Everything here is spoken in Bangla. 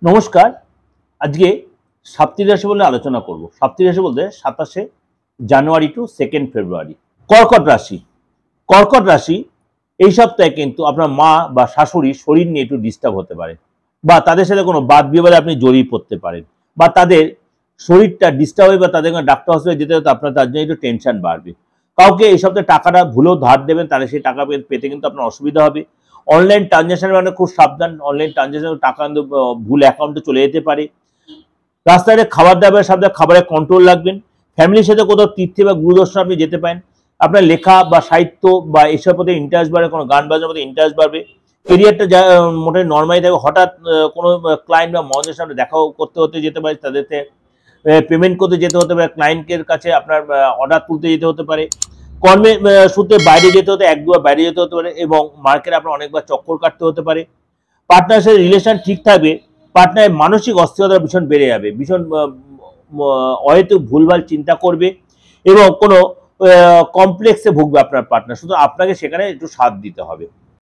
নমস্কার। আজকে সাপ্তাহিক রাশি বলে আলোচনা করব। সাপ্তাহিক রাশি বলতে 27শে জানুয়ারি টু 2nd ফেব্রুয়ারি। কর্কট রাশি। কর্কট রাশি এই সপ্তাহে কিন্তু আপনার মা বা শাশুড়ির শরীর নিয়ে একটু ডিস্টার্ব হতে পারে, বা তাদের সাথে কোনো বাদ বিবাদে আপনি জড়িয়ে পড়তে পারেন, বা তাদের শরীরটা ডিস্টার্ব হয়ে বা তাদের ডাক্তার হসপিটালে যেতে হতে আপনার তার জন্য একটু টেনশন বাড়বে। কাউকে এই সপ্তাহে টাকাটা ভুলেও ধার দেবেন, তাহলে সেই টাকা পেতে কিন্তু আপনার অসুবিধা হবে। অনলাইন ট্রানজাকশনের মানে খুব সাবধান। অনলাইন ট্রানজাকশন টাকা কিন্তু ভুল অ্যাকাউন্টে চলে যেতে পারে। রাস্তায় খাবার দাবার সাথে খাবারের কন্ট্রোল রাখবেন। ফ্যামিলির সাথে কোথাও তীর্থে বা গুরুদর্শনে আপনি যেতে পারেন। আপনার লেখা বা সাহিত্য বা এসব পথে ইন্টারেস্ট বাড়বে, কোনো গান বাজনার মধ্যে ইন্টারেস্ট বাড়বে। কেরিয়ারটা যা মোটামুটি নর্মালি থাকবে। হঠাৎ কোনো ক্লায়েন্ট বা মহাজনের সামনে দেখাও করতে হতে যেতে পারে, তাদেরকে পেমেন্ট করতে যেতে হতে পারে, ক্লায়েন্টের কাছে আপনার অর্ডার তুলতে যেতে হতে পারে, কর্মের সূত্রে বাইরে যেতে হতে এক দুবার বাইরে যেতে হতে পারে, এবং মার্কেটে আপনার অনেকবার চক্কর কাটতে হতে পারে। পার্টনারের সাথে রিলেশন ঠিক থাকবে। পার্টনারের মানসিক অস্থিরতা ভীষণ বেড়ে যাবে, ভীষণ অহেতুক ভুলভাল চিন্তা করবে এবং কোনো কমপ্লেক্সে ভুগবে আপনার পার্টনার। শুধু আপনাকে সেখানে একটু সাথ দিতে হবে।